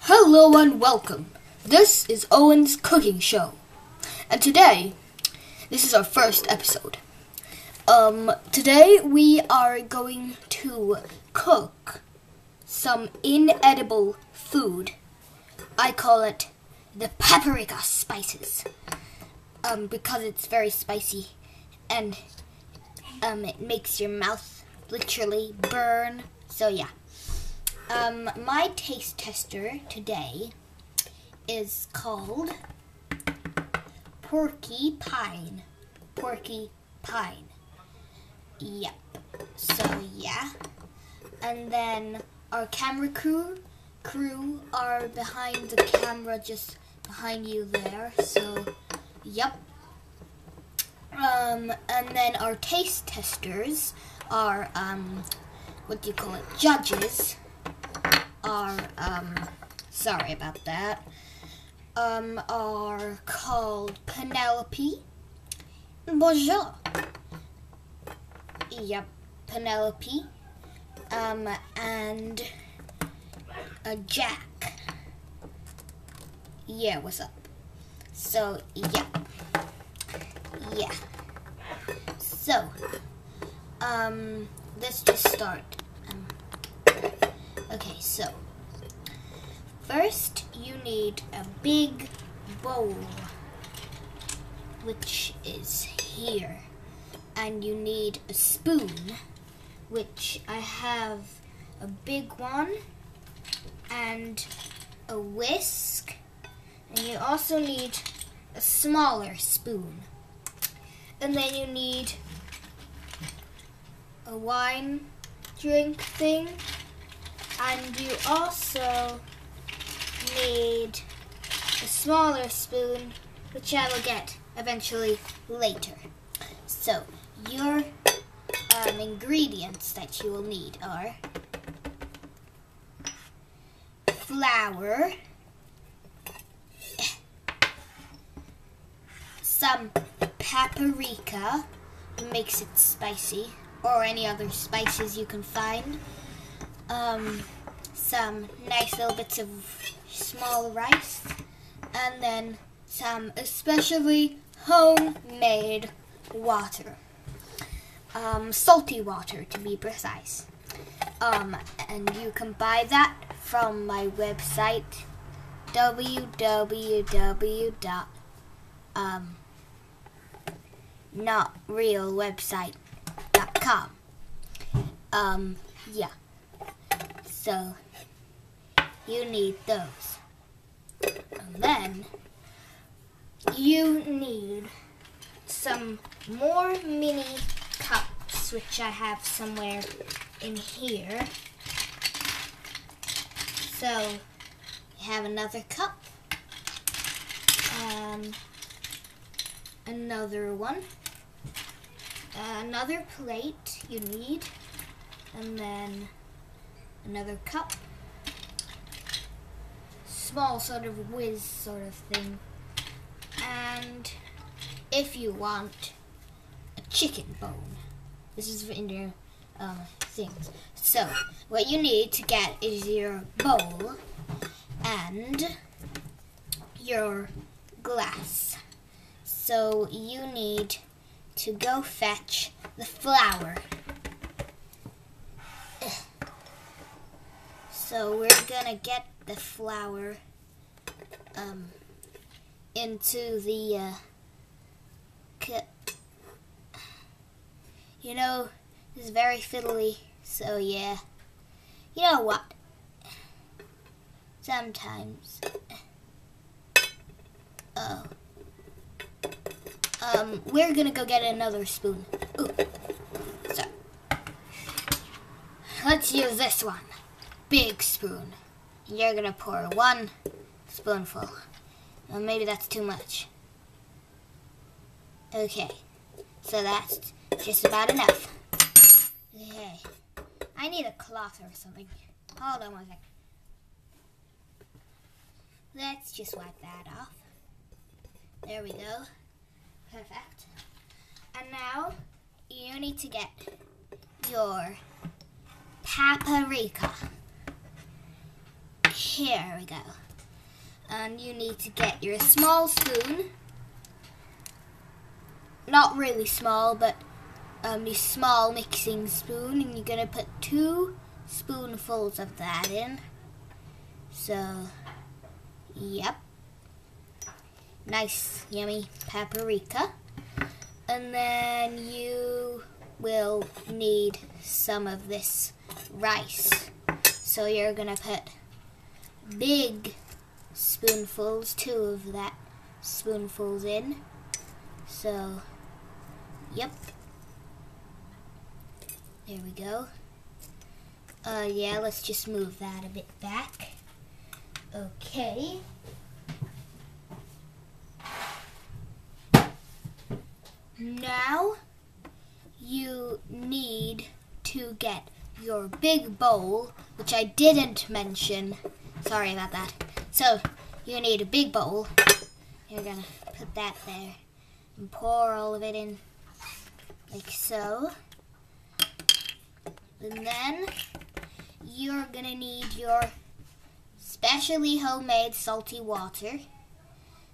Hello and welcome. This is Owen's cooking show. And today, this is our first episode. Today we are going to cook some inedible food. I call it the paprika spices. Because it's very spicy and it makes your mouth literally burn. So yeah. My taste tester today is called Porcupine. Porcupine. Yep. So yeah. And then our camera crew are behind the camera, just behind you there. So yep. And then our taste testers are judges are sorry about that. Are called Penelope. Bonjour. Yep, Penelope. And Jack. Yeah, what's up? So, yeah. Yeah. So, let's just start. Okay, so first you need a big bowl, which is here, and you need a spoon, which I have a big one, and a whisk, and you also need a smaller spoon, and then you need a wine drink thing. And you also need a smaller spoon, which I will get eventually later. So, your ingredients that you will need are flour, some paprika, makes it spicy, or any other spices you can find. Some nice little bits of small rice, and then some especially homemade water, salty water to be precise. And you can buy that from my website, www.notrealwebsite.com. Yeah. So, you need those. And then, you need some more mini cups, which I have somewhere in here. So, you have another cup. Another one. Another plate you need. And then another cup, small sort of whiz sort of thing, and if you want, a chicken bone. This is in your things. So what you need to get is your bowl and your glass. So you need to go fetch the flour. So we're gonna get the flour into the you know, this is very fiddly, so yeah. You know what? Sometimes we're gonna go get another spoon. Ooh. So let's use this one. Big spoon. You're gonna pour 1 spoonful. Well, maybe that's too much. Okay, so that's just about enough. Okay, I need a cloth or something. Hold on one second. Let's just wipe that off. There we go. Perfect. And now you need to get your paprika. Here we go. And you need to get your small spoon. Not really small, but the small mixing spoon, and you're gonna put 2 spoonfuls of that in. So, yep. Nice, yummy paprika. And then you will need some of this rice. So you're gonna put big spoonfuls, 2 of that spoonfuls in. So, yep. There we go. Yeah, let's just move that a bit back. Okay. Now, you need to get your big bowl, which I didn't mention. Sorry about that. So, you need a big bowl. You're gonna put that there and pour all of it in like so. And then you're gonna need your specially homemade salty water.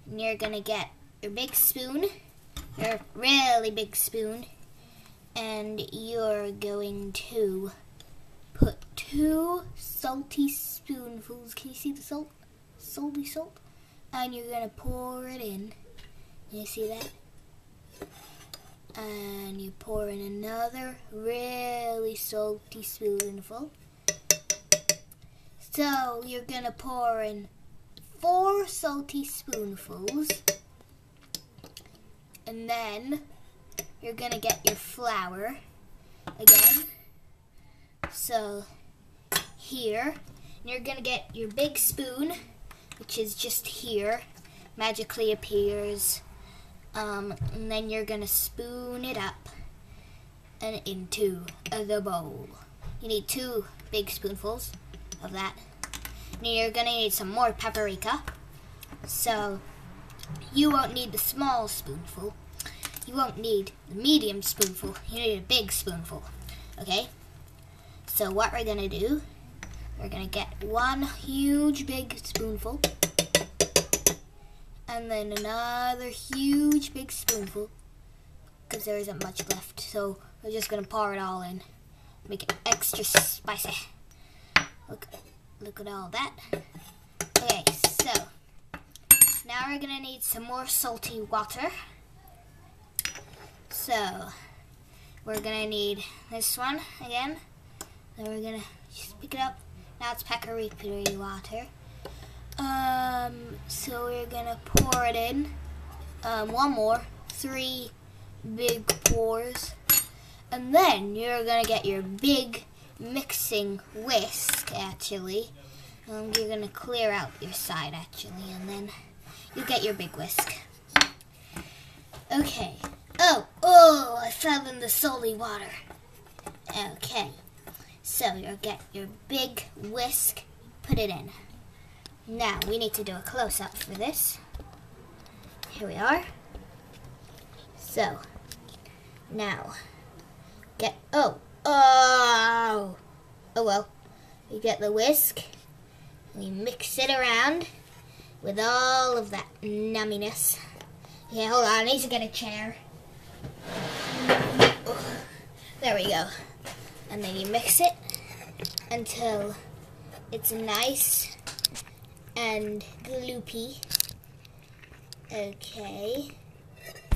And you're gonna get your big spoon, your really big spoon, and you're going to put 2 salty spoonfuls. Can you see the salt? Salty salt. And you're gonna pour it in. You see that? And you pour in another really salty spoonful. So you're gonna pour in 4 salty spoonfuls. And then you're gonna get your flour again. So here, and you're gonna get your big spoon, which is just here, magically appears. And then you're gonna spoon it up and into the bowl. You need 2 big spoonfuls of that. And you're gonna need some more paprika. So you won't need the small spoonful. You won't need the medium spoonful. You need a big spoonful. Okay? So what we're gonna do, we're gonna get 1 huge big spoonful. And then another huge big spoonful, because there isn't much left. So we're just gonna pour it all in, make it extra spicy. Look at all that. Okay, so now we're gonna need some more salty water. So we're gonna need this one again. Then we're gonna just pick it up. Now it's paprika water. So we're gonna pour it in. 1 more, 3 big pours. And then you're gonna get your big mixing whisk, actually. You're gonna clear out your side, actually, and then you get your big whisk. Okay. Oh, I fell in the salty water. Okay. So you'll get your big whisk, put it in. Now, we need to do a close-up for this. Here we are. So, now, oh well. We get the whisk, we mix it around with all of that numminess. Yeah, hold on, I need to get a chair. There we go. And then you mix it until it's nice and gloopy. Okay.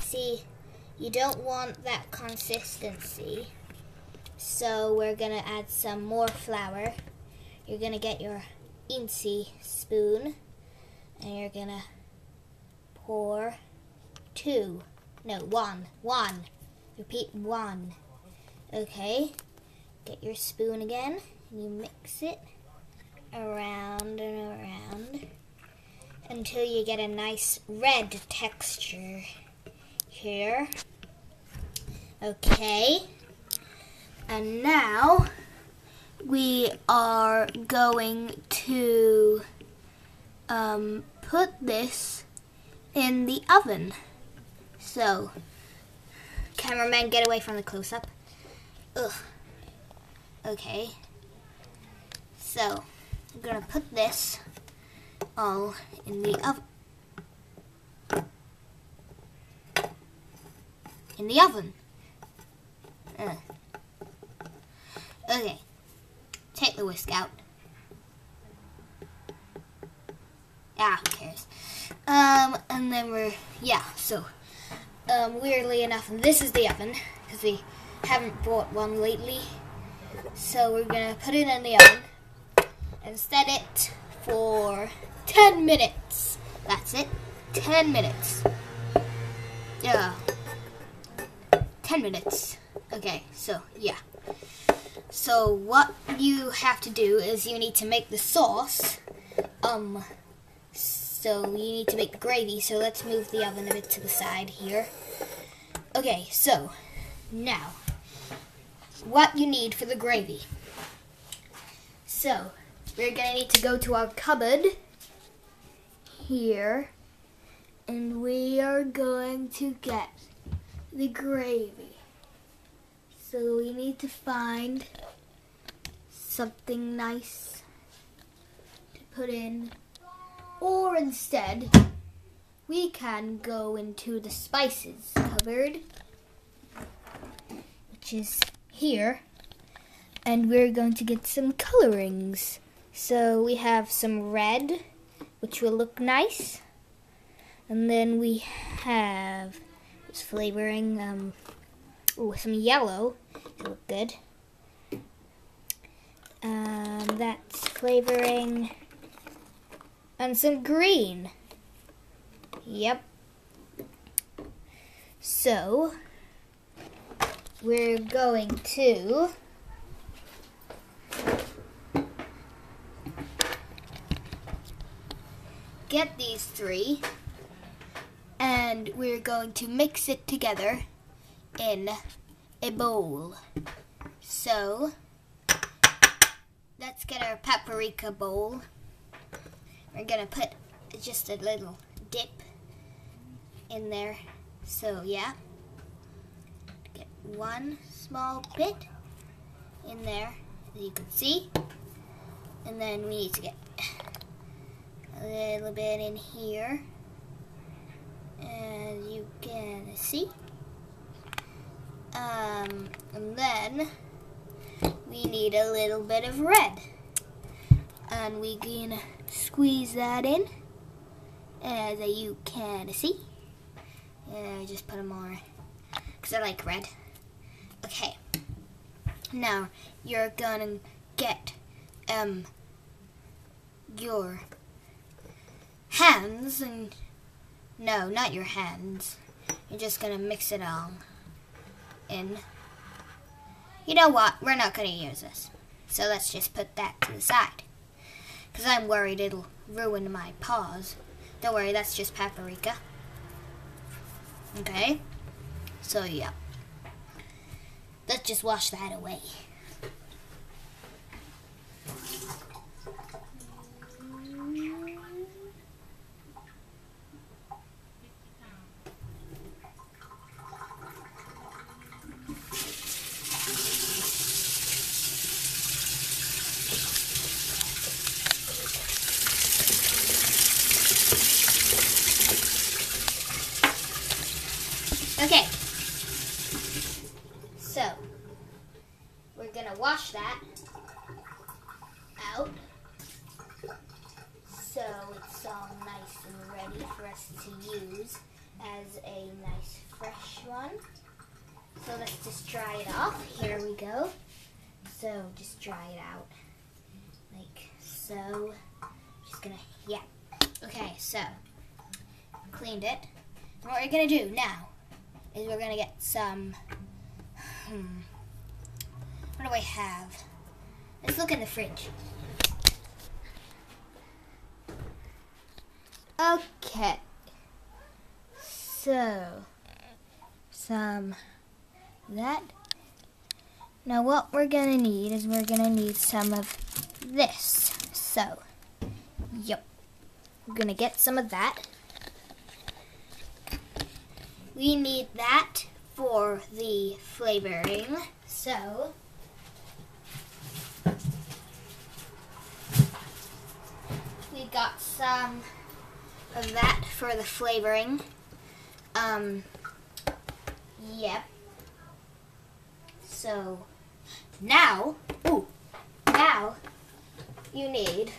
See, you don't want that consistency. So we're gonna add some more flour. You're gonna get your incy spoon and you're gonna pour 1. Repeat 1. Okay. Get your spoon again and you mix it around and around until you get a nice red texture here. Okay. And now we are going to put this in the oven. So, cameraman, get away from the close-up. Ugh. Okay. So, I'm gonna put this all in the oven. Okay, take the whisk out. Who cares? And then weirdly enough, this is the oven, because we haven't bought one lately. So we're gonna put it in the oven and set it for 10 minutes. That's it, 10 minutes. 10 minutes. Okay, so yeah. So what you have to do is you need to make the sauce. So you need to make the gravy. So let's move the oven a bit to the side here. Okay, so now what you need for the gravy. So we're gonna need to go to our cupboard here, and we are going to get the gravy. So we need to find something nice to put in, or instead we can go into the spices cupboard, which is here, and we're going to get some colorings. So we have some red, which will look nice, and then we have this flavoring, some yellow to look good. That's flavoring, and some green. Yep. So we're going to get these three, and we're going to mix it together in a bowl. So let's get our paprika bowl. We're gonna put just a little dip in there. So yeah, get one small bit in there, as you can see, and then we need to get a little bit in here, as you can see. And then we need a little bit of red, and we can squeeze that in, as you can see. I just put more because I like red. Okay, now you're gonna get your hands, and no, not your hands. You're just gonna mix it all in. You know what? We're not gonna use this, so let's just put that to the side, because I'm worried it'll ruin my paws. Don't worry, that's just paprika. Okay, so yeah, let's just wash that away. Okay, so we're gonna wash that out so it's all nice and ready for us to use as a nice fresh one. So let's just dry it off. Here we go. So just dry it out like so. Just gonna, yeah. Okay, so cleaned it. And what we're gonna do now is we're gonna get some, what do I have? Let's look in the fridge. Okay, so some that. Now what we're gonna need is we're gonna need some of this. So, yep, we're gonna get some of that. We need that for the flavoring, so we we got some of that for the flavoring. Yep. So now you need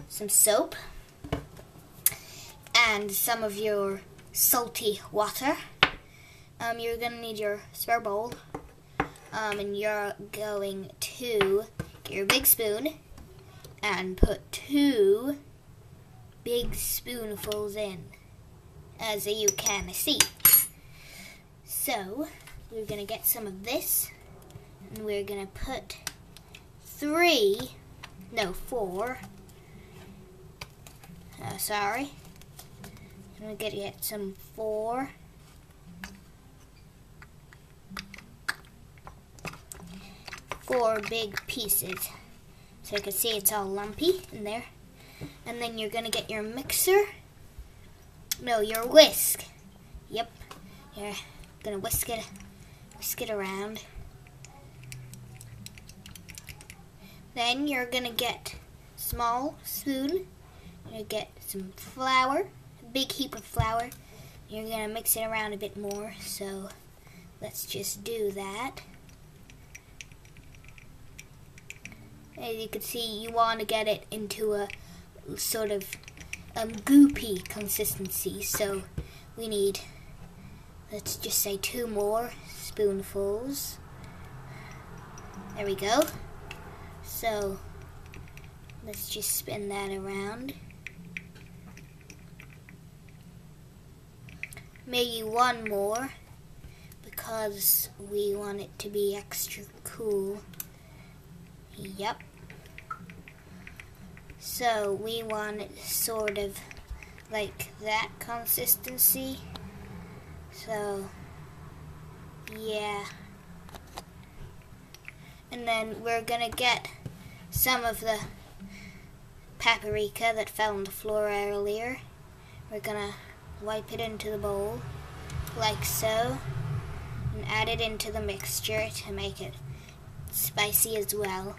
some soap and some of your salty water. You're gonna need your spare bowl, and you're going to get your big spoon and put 2 big spoonfuls in, as you can see. So we're gonna get some of this, and we're gonna put 4. Sorry. I'm gonna get some 4. 4 big pieces, so you can see it's all lumpy in there. And then you're gonna get your mixer. No, your whisk. Yep, you're gonna whisk it around. Then you're gonna get a small spoon. You're gonna get some flour, a big heap of flour. You're gonna mix it around a bit more. So let's just do that. As you can see, you want to get it into a sort of goopy consistency. So we need, let's just say 2 more spoonfuls. There we go. So let's just spin that around. Maybe 1 more, because we want it to be extra cool. Yep. So we want it sort of like that consistency. So yeah. And then we're gonna get some of the paprika that fell on the floor earlier. We're gonna wipe it into the bowl like so, and add it into the mixture to make it spicy as well.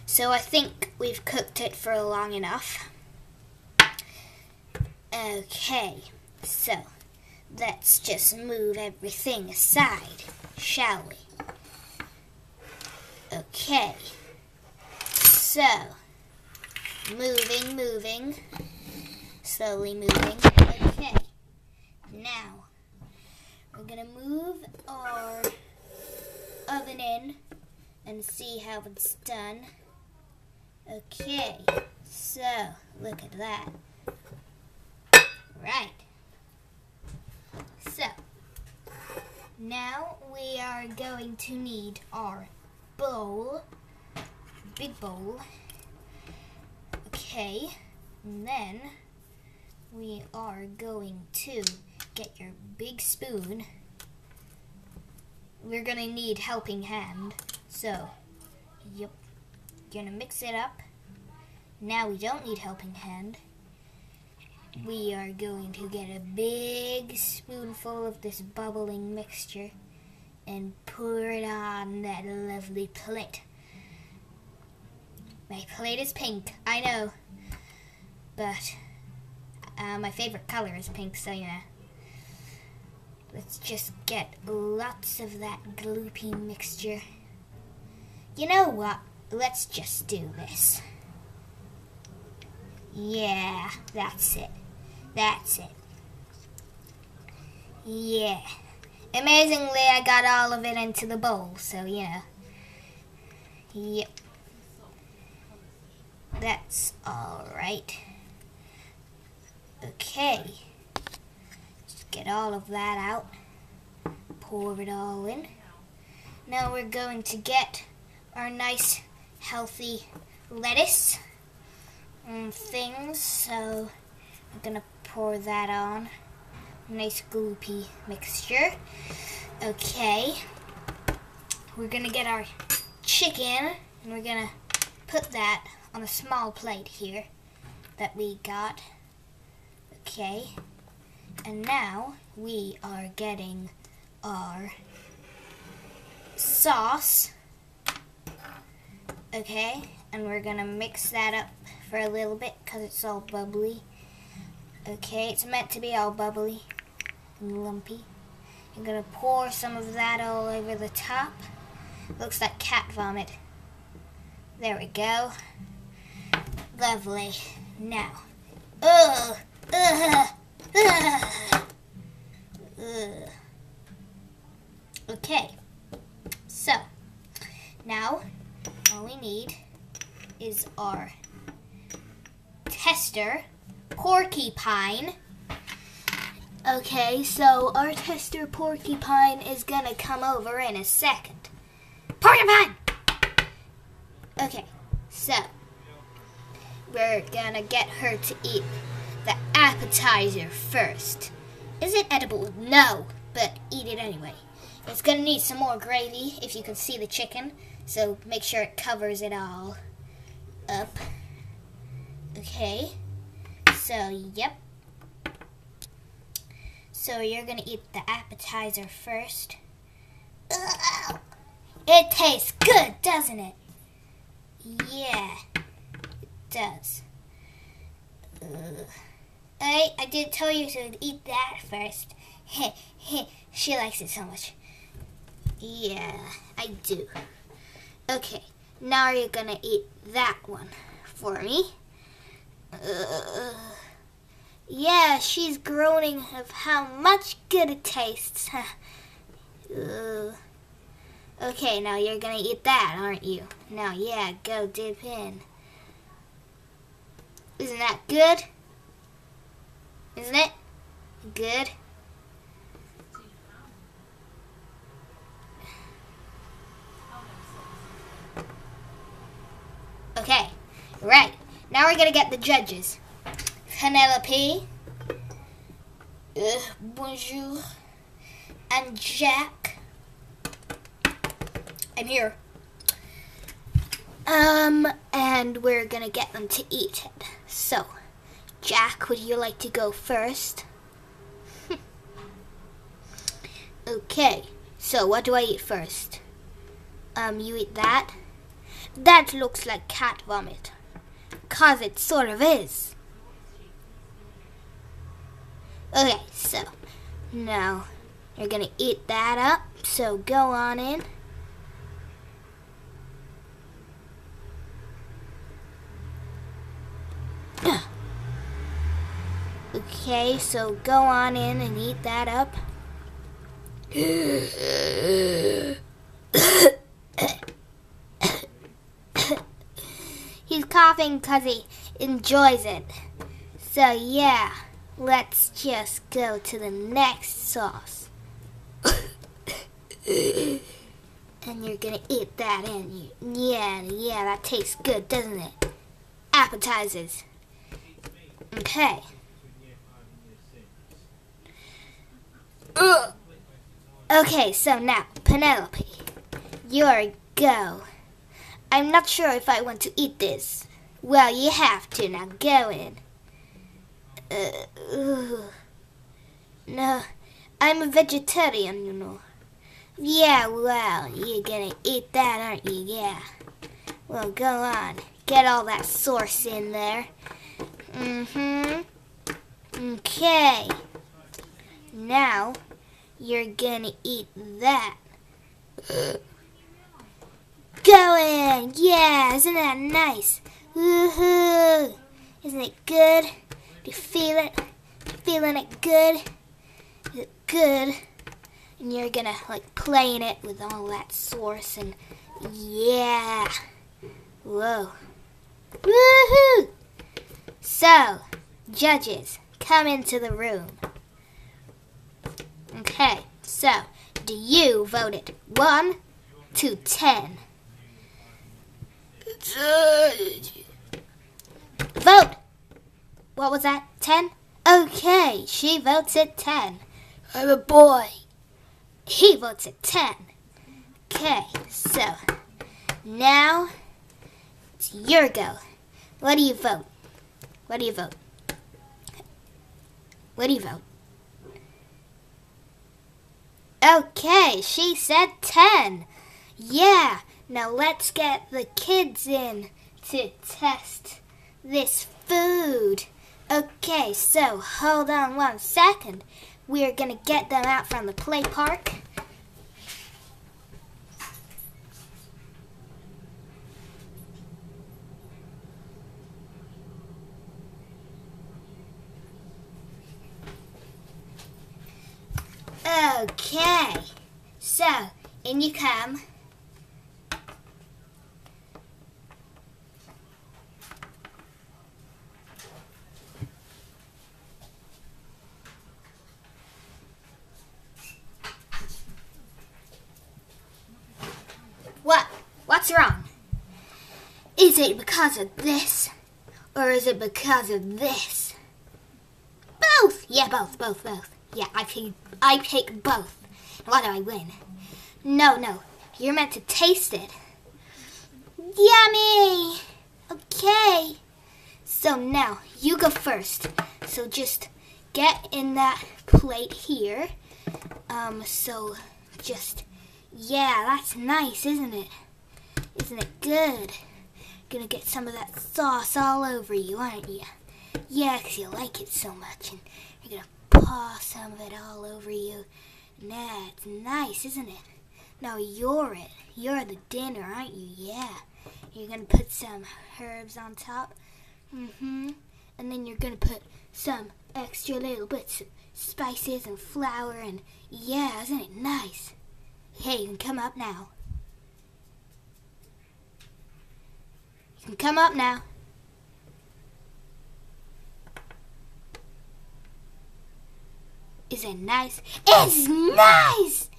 So I think we've cooked it for long enough. Okay, so let's just move everything aside, shall we? Okay, so moving, slowly moving. Okay, now we're gonna move our oven in and see how it's done. Okay, so look at that. Right. So now we are going to need our bowl, big bowl. Okay, and then we are going to get your big spoon. We're gonna need helping hand. So, yep, you're gonna mix it up. Now we don't need helping hand. We are going to get a big spoonful of this bubbling mixture and pour it on that lovely plate. My plate is pink, I know, but my favorite color is pink, so yeah. Let's just get lots of that gloopy mixture. You know what? Let's just do this. Yeah, that's it. That's it. Yeah. Amazingly, I got all of it into the bowl, so yeah. Yep. That's alright. Okay. Just get all of that out. Pour it all in. Now we're going to get our nice, healthy lettuce and things. So I'm going to pour that on. Nice gloopy mixture. Okay. We're going to get our chicken and we're going to put that on a small plate here that we got. Okay. And now we are getting our sauce. Okay, and we're gonna mix that up for a little bit because it's all bubbly. Okay, it's meant to be all bubbly and lumpy. I'm going to pour some of that all over the top. Looks like cat vomit. There we go. Lovely. Now. Ugh. Ugh. Ugh. Ugh. Okay. So, now all we need is our tester, Porcupine. Okay, so our tester Porcupine is gonna come over in a second. Porcupine! Okay, so we're gonna get her to eat the appetizer first. Is it edible? No, but eat it anyway. It's gonna need some more gravy, if you can see the chicken, so make sure it covers it all up. Okay, so yep. So you're gonna eat the appetizer first. Ugh. It tastes good, doesn't it? Yeah, it does. Ugh. I did tell you to eat that first. She likes it so much. Yeah, I do. Okay, now you're gonna eat that one for me. Yeah, she's groaning of how much good it tastes. Okay, now you're gonna eat that, aren't you? Now, yeah, go dip in. Isn't that good? Isn't it? Good? Okay, right. Now we're gonna get the judges. Penelope, bonjour, and Jack. I'm here. And we're gonna get them to eat it. So, Jack, would you like to go first? Okay, so what do I eat first? You eat that? That looks like cat vomit. 'Cause it sort of is. Okay, so now you're gonna eat that up, so go on in. Okay, so go on in and eat that up. He's coughing because he enjoys it. So yeah, let's just go to the next sauce. And you're gonna eat that in. Yeah, that tastes good, doesn't it? Appetizers. Okay. Okay, so now, Penelope, your go. I'm not sure if I want to eat this. Well, you have to. Now go in. No, I'm a vegetarian, you know. Yeah, well, you're gonna eat that, aren't you? Yeah. Well, go on. Get all that sauce in there. Okay. Now, you're gonna eat that. Go in! Yeah, isn't that nice? Woohoo! Isn't it good? Do you feel it? Feeling it good? Is it good? And you're gonna like play in it with all that sauce and yeah. Whoa. Woohoo! So, judges, come into the room. Okay, so do you vote it 1 to 10? Vote! What was that? 10? Okay, she votes at 10. I'm a boy. He votes at 10. Okay, so now it's your go. What do you vote? What do you vote? What do you vote? Okay, she said 10. Yeah, now let's get the kids in to test this food. Okay, so hold on 1 second. We're gonna get them out from the play park. Okay, so in you come. What's wrong? Is it because of this? Or is it because of this? Both! Yeah, both. Yeah, I pick both. Why do I win? No. You're meant to taste it. Yummy! Okay. So now, you go first. So just get in that plate here. Yeah, that's nice, isn't it? Isn't it good? Gonna get some of that sauce all over you, aren't you? Yeah, 'cause you like it so much, and you're gonna pour some of it all over you. Nah, it's nice, isn't it? Now you're it. You're the dinner, aren't you? Yeah. You're gonna put some herbs on top. And then you're gonna put some extra little bits of spices and flour, and yeah, isn't it nice? Hey, you can come up now. You can come up now. Is it nice? It's nice!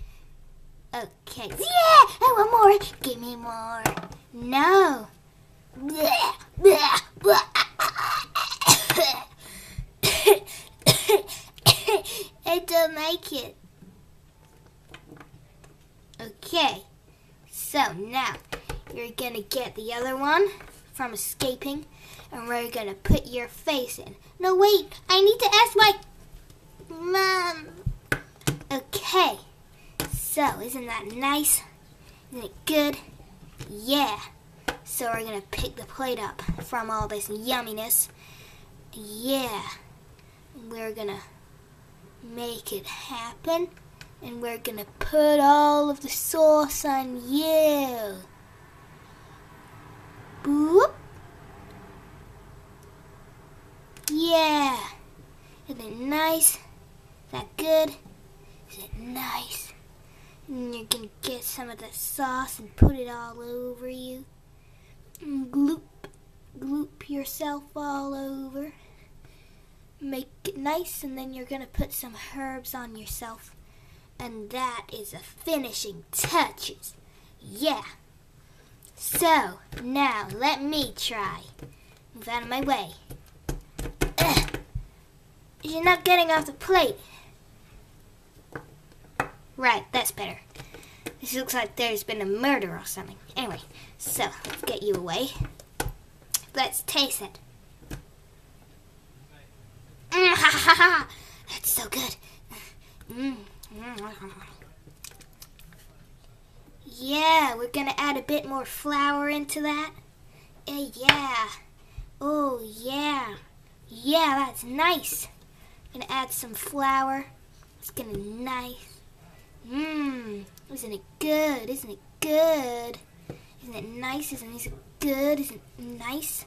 Okay. Yeah! I want more. Give me more. No. I don't like it. Okay. So now you're gonna get the other one from escaping, and we're gonna put your face in. No, wait. I need to ask my mom. Okay. So, isn't that nice? Isn't it good? Yeah. So we're gonna pick the plate up from all this yumminess. Yeah. We're gonna make it happen, and we're gonna put all of the sauce on you. Boop. Yeah. Isn't it nice? Is that good? Is it nice? And you're gonna get some of that sauce and put it all over you. And gloop yourself all over. Make it nice, and then you're gonna put some herbs on yourself. And that is the finishing touches. Yeah. So, now let me try. Move out of my way. You're not getting off the plate. Right, that's better. This looks like there's been a murder or something. Anyway, so let's get you away. Let's taste it. That's so good. Yeah, we're gonna add a bit more flour into that. Yeah. Oh, yeah. Yeah, that's nice. Gonna add some flour. It's gonna be nice. Isn't it good? Isn't it good? Isn't it nice? Isn't it good? Isn't it nice?